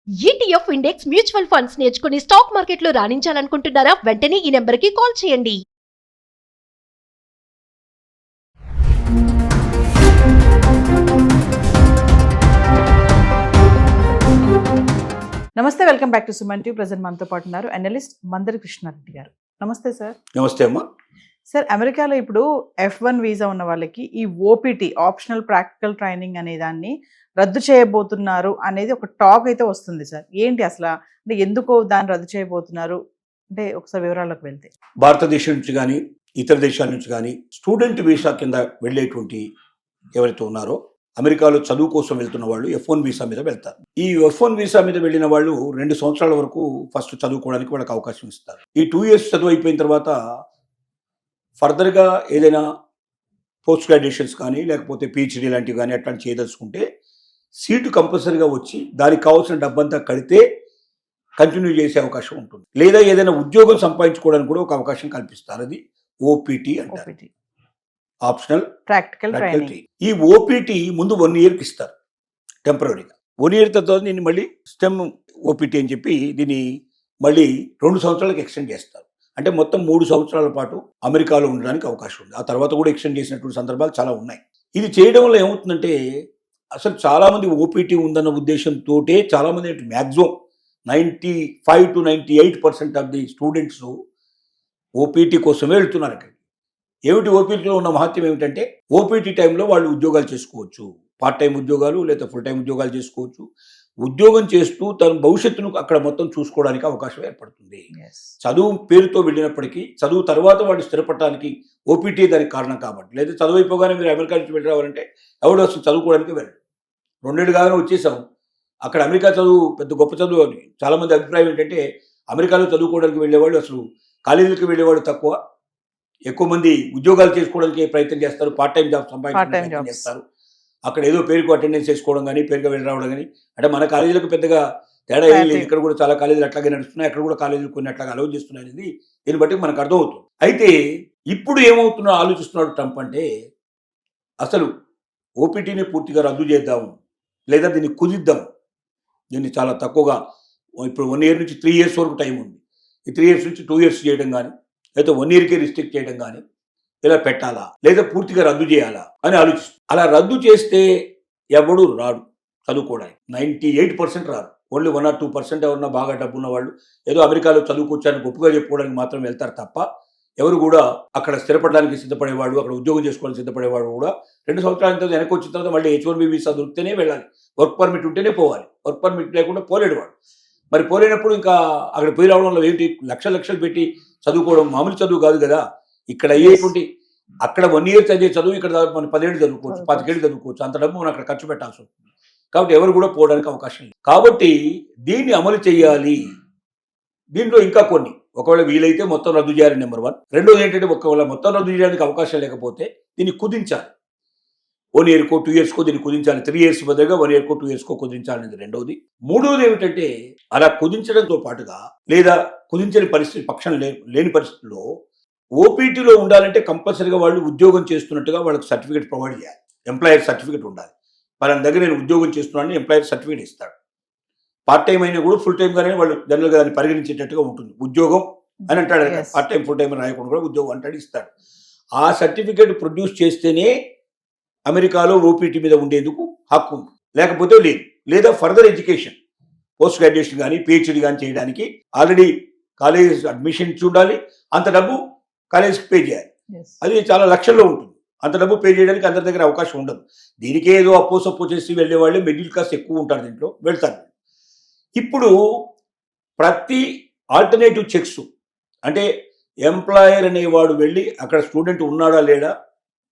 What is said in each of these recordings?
ETF index mutual funds నేర్చుకుని stock మార్కెట్లో రాణించాలనుకుంటున్నారా? వెంటనే ఈ నెంబర్కి కాల్ చేయండి. నమస్తే, welcome back to Suman TV. Present మనతో పాటు ఉన్నారు అనలిస్ట్ మందరి కృష్ణారెడ్డి గారు. నమస్తే సార్. నమస్తే అమ్మా. సార్, అమెరికాలో ఇప్పుడు F1 వీసా ఉన్న వాళ్ళకి ఈ ఓపీటీ ఆప్షనల్ ప్రాక్టికల్ ట్రైనింగ్ అనే దాన్ని రద్దు చేయబోతున్నారు అనేది ఒక టాక్ అయితే వస్తుంది సార్. ఏంటి అసలు, అంటే ఎందుకు దాన్ని రద్దు చేయబోతున్నారు అంటే ఒకసారి వివరాల్లోకి వెళ్తే. భారతదేశం నుంచి కానీ ఇతర దేశాల నుంచి కానీ స్టూడెంట్ వీసా కింద వెళ్ళేటువంటి ఎవరైతే ఉన్నారో అమెరికాలో చదువు కోసం వెళ్తున్న వాళ్ళు F1 వీసా మీద వెళ్తారు. ఈ F1 వీసా మీద వెళ్ళిన వాళ్ళు 2 సంవత్సరాల వరకు ఫస్ట్ చదువుకోవడానికి వాళ్ళకి అవకాశం ఇస్తారు. ఈ 2 years చదువు అయిపోయిన తర్వాత ఫర్దర్గా ఏదైనా పోస్ట్ గ్రాడ్యుయేషన్స్ కానీ లేకపోతే PhD లాంటివి కానీ అట్లాంటి చేయదలుచుకుంటే సీటు కంపల్సరీగా వచ్చి దానికి కావాల్సిన డబ్బంతా కడితే కంటిన్యూ చేసే అవకాశం ఉంటుంది. లేదా ఏదైనా ఉద్యోగం సంపాదించుకోవడానికి కూడా ఒక అవకాశం కల్పిస్తారు. అది OPT అంటారు, ఆప్షనల్ ప్రాక్టికల్ ట్రైనింగ్. ఈ OPT ముందు 1 yearకి ఇస్తారు టెంపరీగా. 1 year తర్వాత దీన్ని మళ్ళీ స్టెమ్ OPT అని చెప్పి దీన్ని మళ్ళీ 2 సంవత్సరాలకు ఎక్స్టెండ్ చేస్తారు. అంటే మొత్తం 3 సంవత్సరాల పాటు అమెరికాలో ఉండడానికి అవకాశం ఉంది. ఆ తర్వాత కూడా ఎక్స్టెండ్ చేసినటువంటి సందర్భాలు చాలా ఉన్నాయి. ఇది చేయడం వల్ల ఏమవుతుందంటే అసలు చాలామంది OPT ఉందన్న ఉద్దేశంతో చాలామంది maximum 95 to 98% of the students OPT కోసమే వెళ్తున్నారు. అక్కడ ఏమిటి OPTలో ఉన్న మహత్యం ఏమిటంటే OPT టైంలో వాళ్ళు ఉద్యోగాలు చేసుకోవచ్చు. పార్ట్ టైం ఉద్యోగాలు లేదా ఫుల్ టైం ఉద్యోగాలు చేసుకోవచ్చు. ఉద్యోగం చేస్తూ తన భవిష్యత్తును అక్కడ మొత్తం చూసుకోవడానికి అవకాశం ఏర్పడుతుంది. చదువు పేరుతో వెళ్ళినప్పటికీ చదువు తర్వాత వాళ్ళు స్థిరపడటానికి OPT దానికి కారణం కాబట్టి. లేదా చదువు అయిపోగానే మీరు అమెరికా నుంచి వెళ్ళరావాలంటే ఎవడు అసలు చదువుకోవడానికి వెళ్ళడు. 2 ఏళ్ళు కాగానే వచ్చేసాం. అక్కడ అమెరికా చదువు పెద్ద గొప్ప చదువు అని చాలామంది అభిప్రాయం ఏంటంటే అమెరికాలో చదువుకోవడానికి వెళ్ళేవాళ్ళు అసలు కాలేజీలకు వెళ్ళేవాళ్ళు తక్కువ, ఎక్కువ మంది ఉద్యోగాలు చేసుకోవడానికి ప్రయత్నం చేస్తారు, పార్ట్ టైం జాబ్ సంపాదించడం చేస్తారు. అక్కడ ఏదో పేరుకు అటెండెన్స్ చేసుకోవడం కానీ పేరుగా వెళ్ళి రావడం కానీ. అంటే మన కాలేజీలకు పెద్దగా తేడా ఏం లేదు. ఇక్కడ కూడా చాలా కాలేజీలు అట్లాగే నడుస్తున్నాయి, అక్కడ కూడా కాలేజీలు కొన్ని అట్లాగా అలౌ చేస్తున్నాయి అనేది దీన్ని బట్టి మనకు అర్థమవుతుంది. అయితే ఇప్పుడు ఏమవుతుందో ఆలోచిస్తున్నాడు ట్రంప్ అంటే అసలు OPTని పూర్తిగా రద్దు చేద్దాం లేదా దీన్ని కుదిద్దాం, దీన్ని చాలా తక్కువగా ఇప్పుడు 1 year నుంచి 3 years వరకు టైం ఉంది. ఈ 3 years నుంచి 2 years చేయడం కానీ లేదా 1 yearకే రిస్ట్రిక్ట్ చేయడం కానీ ఇలా పెట్టాలా లేదా పూర్తిగా రద్దు చేయాలా అని ఆలోచిస్తుంది. అలా రద్దు చేస్తే ఎవడు రాడు చదువుకోవడానికి. 98% రారు. ఓన్లీ 1 or 2% ఎవరన్నా బాగా డబ్బున్న వాళ్ళు ఏదో అమెరికాలో చదువుకొచ్చారని గొప్పగా చెప్పుకోవడానికి మాత్రం వెళ్తారు తప్ప ఎవరు కూడా అక్కడ స్థిరపడడానికి సిద్ధపడేవాడు, అక్కడ ఉద్యోగం చేసుకోవడానికి సిద్ధపడేవాడు కూడా 2 సంవత్సరాల తర్వాత వెనక్కి వచ్చిన తర్వాత మళ్ళీ H1B వీసా దొరికితేనే వెళ్ళాలి, వర్క్ పర్మిట్ ఉంటేనే పోవాలి. వర్క్ పర్మిట్ లేకుండా పోలేడు వాడు. మరి పోలేనప్పుడు ఇంకా అక్కడ పోయి రావడంలో ఏంటి, లక్షలు పెట్టి చదువుకోవడం మామూలు చదువు కాదు కదా. ఇక్కడ అయ్యేటువంటి అక్కడ 1 year చదివే చదువు ఇక్కడ మనం 10 ఏళ్ళు చదువుకోవచ్చు, 15 ఏళ్ళు చదువుకోవచ్చు. అంత డబ్బు మనం అక్కడ ఖర్చు పెట్టాల్సి వస్తుంది. కాబట్టి ఎవరు కూడా పోవడానికి అవకాశం లేదు. కాబట్టి దీన్ని అమలు చేయాలి. దీంట్లో ఇంకా కొన్ని ఒకవేళ వీలైతే మొత్తం రద్దు చేయాలి నెంబర్ 1. రెండోది ఏంటంటే ఒకవేళ మొత్తం రద్దు చేయడానికి అవకాశం లేకపోతే దీన్ని కుదించాలి. 1 yearకో 2 yearsకో దీన్ని కుదించాలి. 3 years బదులుగా 1 yearకో 2 yearsకో కుదించాలనేది రెండోది. మూడోది ఏమిటంటే అలా కుదించడంతో పాటుగా లేదా కుదించని పరిస్థితి పక్షం లేని పరిస్థితుల్లో OPTలో ఉండాలంటే కంపల్సరీగా వాళ్ళు ఉద్యోగం చేస్తున్నట్టుగా వాళ్ళకి సర్టిఫికేట్ ప్రొవైడ్ చేయాలి. ఎంప్లాయర్ సర్టిఫికేట్ ఉండాలి. వాళ్ళ దగ్గర నేను ఉద్యోగం చేస్తున్నానని ఎంప్లాయర్ సర్టిఫికేట్ ఇస్తాడు. పార్ట్ టైం అయినా కూడా ఫుల్ టైం గానే వాళ్ళు జనరల్గా దాన్ని పరిగణించేటట్టుగా ఉంటుంది. ఉద్యోగం అని అంటాడు, పార్ట్ టైం ఫుల్ టైం రాయకుండా కూడా ఉద్యోగం అంటాడు, ఇస్తాడు. ఆ సర్టిఫికేట్ ప్రొడ్యూస్ చేస్తేనే అమెరికాలో OPT మీద ఉండేందుకు హక్కు ఉంది, లేకపోతే లేదు. లేదా ఫర్దర్ ఎడ్యుకేషన్ పోస్ట్ గ్రాడ్యుయేషన్ కానీ PhD కానీ చేయడానికి ఆల్రెడీ కాలేజ్ అడ్మిషన్ ఇచ్చి ఉండాలి. అంత డబ్బు కాలేజ్కి పే చేయాలి. అది చాలా లక్షల్లో ఉంటుంది. అంత డబ్బు పే చేయడానికి అందరి దగ్గర అవకాశం ఉండదు. దీనికే ఏదో అప్పో చేసి వెళ్ళే వాళ్ళు మిడిల్ క్లాస్ ఎక్కువ ఉంటారు, దీంట్లో వెళ్తారు. ఇప్పుడు ప్రతి ఆల్టర్నేటివ్ చెక్స్ అంటే ఎంప్లాయర్ అనేవాడు వెళ్ళి అక్కడ స్టూడెంట్ ఉన్నాడా లేడా,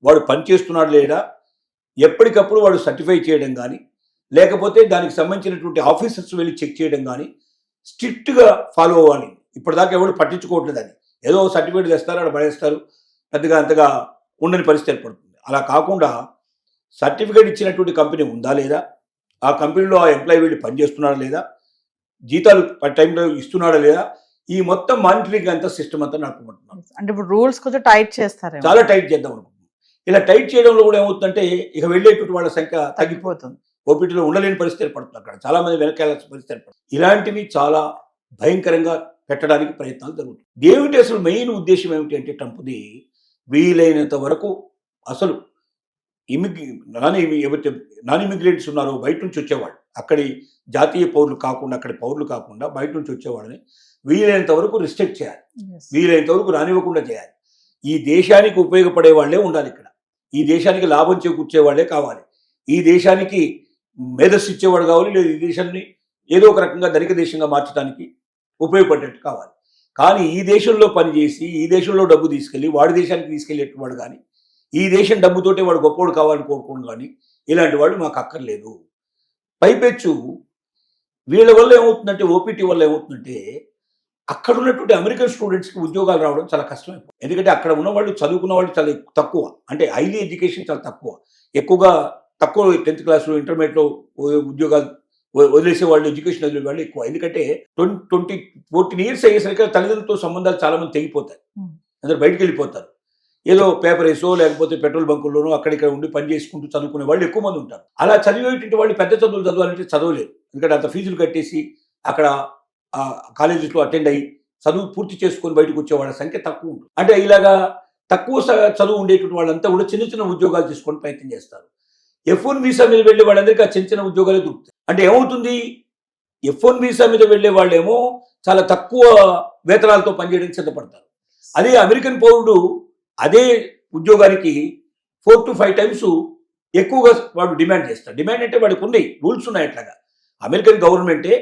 వాడు పనిచేస్తున్నాడా లేడా ఎప్పటికప్పుడు వాడు సర్టిఫై చేయడం కానీ లేకపోతే దానికి సంబంధించినటువంటి ఆఫీసర్స్ వెళ్ళి చెక్ చేయడం కానీ స్ట్రిక్ట్గా ఫాలో అవ్వాలి. ఇప్పటిదాకా ఎవరు పట్టించుకోవట్లేదు. అని ఏదో సర్టిఫికేట్ తెస్తారు, అక్కడ పడేస్తారు, పెద్దగా అంతగా ఉండని పరిస్థితి ఏర్పడుతుంది. అలా కాకుండా సర్టిఫికేట్ ఇచ్చినటువంటి కంపెనీ ఉందా లేదా, ఆ కంపెనీలో ఆ ఎంప్లాయీ వెళ్ళి పనిచేస్తున్నాడా లేదా, జీతాలు టైంలో ఇస్తున్నాడా లేదా, ఈ మొత్తం మానిటరింగ్ అంతా సిస్టమ్ అంతా నడుపుకుంటున్నాం. అంటే ఇప్పుడు రూల్స్ కొంచెం టైట్ చేస్తారు, చాలా టైట్ చేద్దాం అనుకుంటున్నాం. ఇలా టైట్ చేయడంలో కూడా ఏమవుతుందంటే ఇక వెళ్ళేటువంటి వాళ్ళ సంఖ్య తగ్గిపోతుంది. ఓపీటీలో ఉండలేని పరిస్థితి ఏర్పడుతుంది. అక్కడ చాలా మంది వెనక్కి వెళ్ళాల్సిన పరిస్థితి ఏర్పడుతుంది. ఇలాంటివి చాలా భయంకరంగా పెట్టడానికి ప్రయత్నాలు జరుగుతాయి. ఏమిటి అసలు మెయిన్ ఉద్దేశం ఏమిటి అంటే ట్రంప్ది వీలైనంత వరకు అసలు నాన్ ఇమిగ్రెంట్స్ ఉన్నారో బయట నుంచి వచ్చేవాళ్ళు, అక్కడి జాతీయ పౌరులు కాకుండా అక్కడి పౌరులు కాకుండా బయట నుంచి వచ్చేవాళ్ళని వీలైనంత వరకు రిస్ట్రిక్ట్ చేయాలి, వీలైనంత వరకు రానివ్వకుండా చేయాలి. ఈ దేశానికి ఉపయోగపడే వాళ్ళే ఉండాలి ఇక్కడ, ఈ దేశానికి లాభం చేకూర్చే వాళ్ళే కావాలి, ఈ దేశానికి మేధస్సు ఇచ్చేవాడు కావాలి, లేదా ఈ దేశాన్ని ఏదో ఒక రకంగా ధనిక దేశంగా మార్చడానికి ఉపయోగపడేట్టు కావాలి. కానీ ఈ దేశంలో పనిచేసి ఈ దేశంలో డబ్బు తీసుకెళ్ళి వాడి దేశానికి తీసుకెళ్ళేవాడు కానీ, ఈ దేశం డబ్బుతోటే వాడు గొప్పవాడు కావాలని కోరుకోండి కానీ ఇలాంటి వాళ్ళు మాకు అక్కర్లేదు. పైపెచ్చు వీళ్ళ వల్ల ఏమవుతుందంటే, ఓపీటీ వల్ల ఏమవుతుందంటే అక్కడ ఉన్నటువంటి అమెరికన్ స్టూడెంట్స్కి ఉద్యోగాలు రావడం చాలా కష్టమైపోతుంది. ఎందుకంటే అక్కడ ఉన్న వాళ్ళు చదువుకున్న వాళ్ళు చాలా తక్కువ, అంటే హైలీ ఎడ్యుకేషన్ చాలా తక్కువ, ఎక్కువగా తక్కువ 10th క్లాస్లో ఇంటర్మీడియట్లో ఉద్యోగాలు వదిలేసే వాళ్ళు, ఎడ్యుకేషన్ వదిలే వాళ్ళు ఎక్కువ. ఎందుకంటే 14 years అయ్యేసరికి తల్లిదండ్రులతో సంబంధాలు చాలా మంది తెగిపోతాయి, అందరు బయటకు వెళ్ళిపోతారు. ఏదో పేపర్ వేసో లేకపోతే పెట్రోల్ బంకుల్లోనూ అక్కడిక్కడ ఉండి పని చేసుకుంటూ చదువుకునే వాళ్ళు ఎక్కువ మంది ఉంటారు. అలా చదివేటువంటి వాళ్ళు పెద్ద చదువులు చదవాలంటే చదవలేరు, ఎందుకంటే అంత ఫీజులు కట్టేసి అక్కడ కాలేజెస్లో అటెండ్ అయ్యి చదువు పూర్తి చేసుకొని బయటకు వచ్చే వాళ్ళ సంఖ్య తక్కువ ఉంటుంది. అంటే ఇలాగా తక్కువ చదువు ఉండేటువంటి వాళ్ళంతా కూడా చిన్న చిన్న ఉద్యోగాలు తీసుకొని ప్రయత్నం చేస్తారు. F1 వీసా మీద వెళ్ళే వాళ్ళందరికీ ఆ చిన్న చిన్న ఉద్యోగాలే దొరుకుతాయి. అంటే ఏమవుతుంది, F1 వీసా మీద వెళ్ళే వాళ్ళేమో చాలా తక్కువ వేతనాలతో పనిచేయడానికి సిద్ధపడతారు. అదే అమెరికన్ పౌరుడు అదే ఉద్యోగానికి 4 to 5 times ఎక్కువగా వాడు డిమాండ్ చేస్తాడు. డిమాండ్ అంటే వాడికి ఉన్నాయి రూల్స్ ఉన్నాయి. అట్లాగా అమెరికన్ గవర్నమెంటే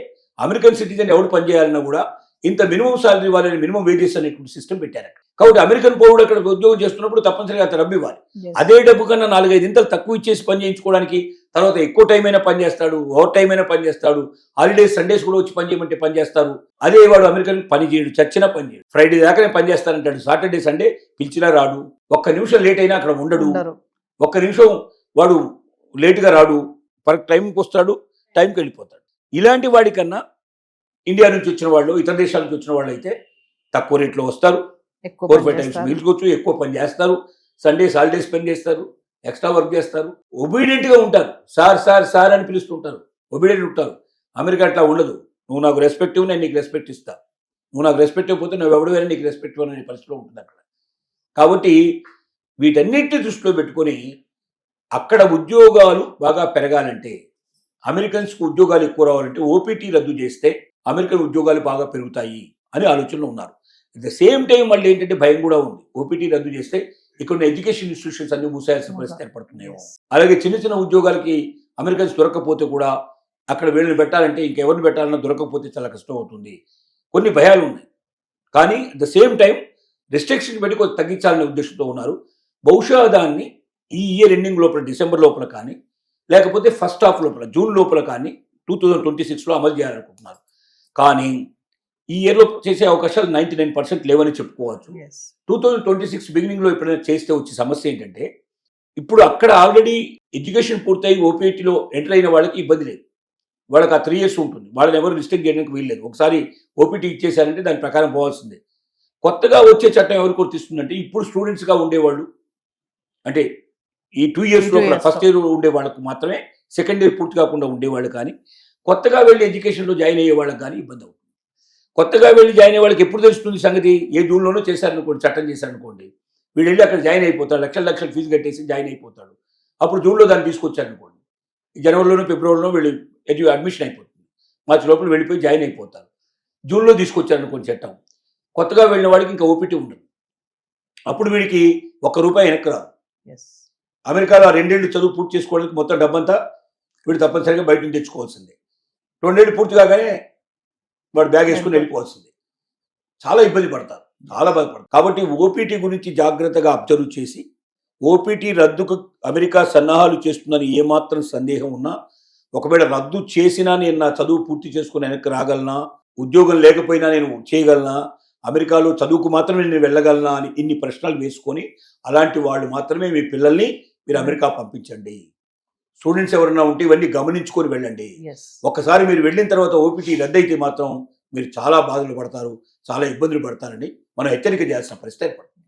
అమెరికన్ సిటిజన్ ఎవడు పనిచేయాలన్నా కూడా ఇంత మినిమం సాలరీ ఇవ్వాలని మినిమం వేజెస్ అనేటువంటి సిస్టమ్ పెట్టారు. కాబట్టి అమెరికన్ పౌరుడు అక్కడ ఉద్యోగం చేస్తున్నప్పుడు తప్పనిసరిగా అంత డబ్బు ఇవ్వాలి. అదే డబ్బు కన్నా 4-5 ఇంతలు తక్కువ ఇచ్చేసి పని చేయించుకోవడానికి, తర్వాత ఎక్కువ టైం అయినా పని చేస్తాడు, ఓవర్ టైం అయినా పని చేస్తాడు, హాలిడేస్ సండేస్ కూడా వచ్చి పని చేయమంటే పని చేస్తారు. అదే వాడు అమెరికన్ పని చేయడు, చచ్చినా పని చేయడు, ఫ్రైడే దాకానే పని చేస్తానంటాడు, సాటర్డే సండే పిలిచినా రాడు, ఒక్క నిమిషం లేట్ అయినా అక్కడ ఉండడు, ఒక్క నిమిషం వాడు లేటుగా రాడు, కరెక్ట్ టైంకి వస్తాడు, టైంకి వెళ్ళిపోతాడు. ఇలాంటి వాడికన్నా ఇండియా నుంచి వచ్చిన వాళ్ళు, ఇతర దేశాల నుంచి వచ్చిన వాళ్ళు అయితే తక్కువ రేట్లో వస్తారు, 4-5 times మిగిల్చుకోవచ్చు, ఎక్కువ పని చేస్తారు, సండేస్ హాలిడేస్ పని చేస్తారు, ఎక్స్ట్రా వర్క్ చేస్తారు, ఒబీడియంట్గా ఉంటారు. సార్ సార్ సార్ అని పిలుస్తుంటారు, ఒబీడియంట్ ఉంటారు. అమెరికా అట్లా ఉండదు. నువ్వు నాకు రెస్పెక్ట్ ఇవ్వు, నేను నీకు రెస్పెక్ట్ ఇస్తా, నువ్వు నాకు రెస్పెక్ట్ ఇవ్వకపోతే నువ్వు ఎవడు నీకు రెస్పెక్ట్ ఇవ్వని పరిస్థితిలో ఉంటుంది అక్కడ. కాబట్టి వీటన్నిటిని దృష్టిలో పెట్టుకొని అక్కడ ఉద్యోగాలు బాగా పెరగాలంటే, అమెరికన్స్కి ఉద్యోగాలు ఎక్కువ రావాలంటే ఓపీటీ రద్దు చేస్తే అమెరికన్ ఉద్యోగాలు బాగా పెరుగుతాయి అని ఆలోచనలో ఉన్నారు. అట్ ద సేమ్ టైం మళ్ళీ ఏంటంటే భయం కూడా ఉంది, ఓపీటీ రద్దు చేస్తే ఇక్కడ ఎడ్యుకేషన్ ఇన్స్టిట్యూషన్స్ అన్ని మూసేయాల్సిన పరిస్థితి ఏర్పడుతున్నాయేమో. అలాగే చిన్న చిన్న ఉద్యోగాలకి అమెరికన్స్ దొరకకపోతే కూడా అక్కడ వీళ్ళని పెట్టాలంటే ఇంకెవరిని పెట్టాలన్నా దొరకకపోతే చాలా కష్టం అవుతుంది. కొన్ని భయాలు ఉన్నాయి. కానీ at the same time restriction పెట్టి కొంచెం తగ్గించాలనే ఉద్దేశంతో ఉన్నారు. బహుశా దాన్ని ఈ ఇయర్ ఎండింగ్ లోపల, డిసెంబర్ లోపల కానీ లేకపోతే ఫస్ట్ హాఫ్ లోపల, జూన్ లోపల కానీ 2026లో అమలు చేయాలనుకుంటున్నారు. కానీ ఈ ఇయర్లో చేసే అవకాశాలు 99% లేవని చెప్పుకోవచ్చు. 2026 బిగినింగ్లో ఎప్పుడైనా చేస్తే వచ్చే సమస్య ఏంటంటే, ఇప్పుడు అక్కడ ఆల్రెడీ ఎడ్యుకేషన్ పూర్తయి ఓపీటీలో ఎంటర్ అయిన వాళ్ళకి ఇబ్బంది లేదు, వాళ్ళకి ఆ 3 years ఉంటుంది, వాళ్ళని ఎవరు రిస్ట్రిక్ట్ చేయడానికి వీల్లేదు. ఒకసారి ఓపీటీ ఇచ్చేసారంటే దాని ప్రకారం పోవాల్సిందే. కొత్తగా వచ్చే చట్టం ఎవరు గుర్తిస్తుందంటే, ఇప్పుడు స్టూడెంట్స్గా ఉండేవాళ్ళు, అంటే ఈ 2 years లోపల ఫస్ట్ ఇయర్ ఉండే వాళ్ళకు మాత్రమే, సెకండ్ ఇయర్ పూర్తి కాకుండా ఉండేవాళ్ళు కానీ, కొత్తగా వెళ్ళి ఎడ్యుకేషన్లో జాయిన్ అయ్యే వాళ్ళకి కానీ ఇబ్బంది అవుతుంది. కొత్తగా వెళ్ళి జాయిన్ అయ్యే వాళ్ళకి ఎప్పుడు తెలుస్తుంది సంగతి, ఏ జూన్లోనో చేశారనుకోండి, చట్టం చేశారనుకోండి, వీడు వెళ్ళి అక్కడ జాయిన్ అయిపోతాడు, లక్షల ఫీజు కట్టేసి జాయిన్ అయిపోతాడు. అప్పుడు జూన్లో దాన్ని తీసుకొచ్చారనుకోండి, జనవరిలోనో ఫిబ్రవరిలోనో వీళ్ళు అడ్మిషన్ అయిపోతుంది, మార్చి లోపల వెళ్ళిపోయి జాయిన్ అయిపోతారు. జూన్లో తీసుకొచ్చారనుకోండి చట్టం, కొత్తగా వెళ్ళిన వాడికి ఇంకా ఓపీటీ ఉండదు. అప్పుడు వీడికి ₹1 వెనక్కి రాదు. అమెరికాలో 2 ఏళ్ళు చదువు పూర్తి చేసుకోవడానికి మొత్తం డబ్బంతా వీడు తప్పనిసరిగా బయట నుంచి తెచ్చుకోవాల్సిందే. 2 ఏళ్ళు పూర్తి కాగానే వాడు బ్యాగ్ వేసుకుని వెళ్ళిపోవాల్సిందే. చాలా ఇబ్బంది పడతారు, చాలా బాధపడతారు. కాబట్టి ఓపీటీ గురించి జాగ్రత్తగా అబ్జర్వ్ చేసి, ఓపీటీ రద్దుకు అమెరికా సన్నాహాలు చేస్తుందని ఏమాత్రం సందేహం ఉన్నా, ఒకవేళ రద్దు చేసినా నేను నా చదువు పూర్తి చేసుకుని వెనక్కి రాగలనా, ఉద్యోగం లేకపోయినా నేను చేయగలనా, అమెరికాలో చదువుకు మాత్రమే నేను వెళ్ళగలనా అని ఇన్ని ప్రశ్నలు వేసుకొని, అలాంటి వాళ్ళు మాత్రమే మీ పిల్లల్ని మీరు అమెరికా పంపించండి. స్టూడెంట్స్ ఎవరైనా ఉంటే ఇవన్నీ గమనించుకొని వెళ్ళండి. ఒక్కసారి మీరు వెళ్ళిన తర్వాత ఓపీటీ రద్దయితే మాత్రం మీరు చాలా బాధలు పడతారు, చాలా ఇబ్బందులు పడతారని మనం హెచ్చరిక చేయాల్సిన పరిస్థితి ఏర్పడుతుంది.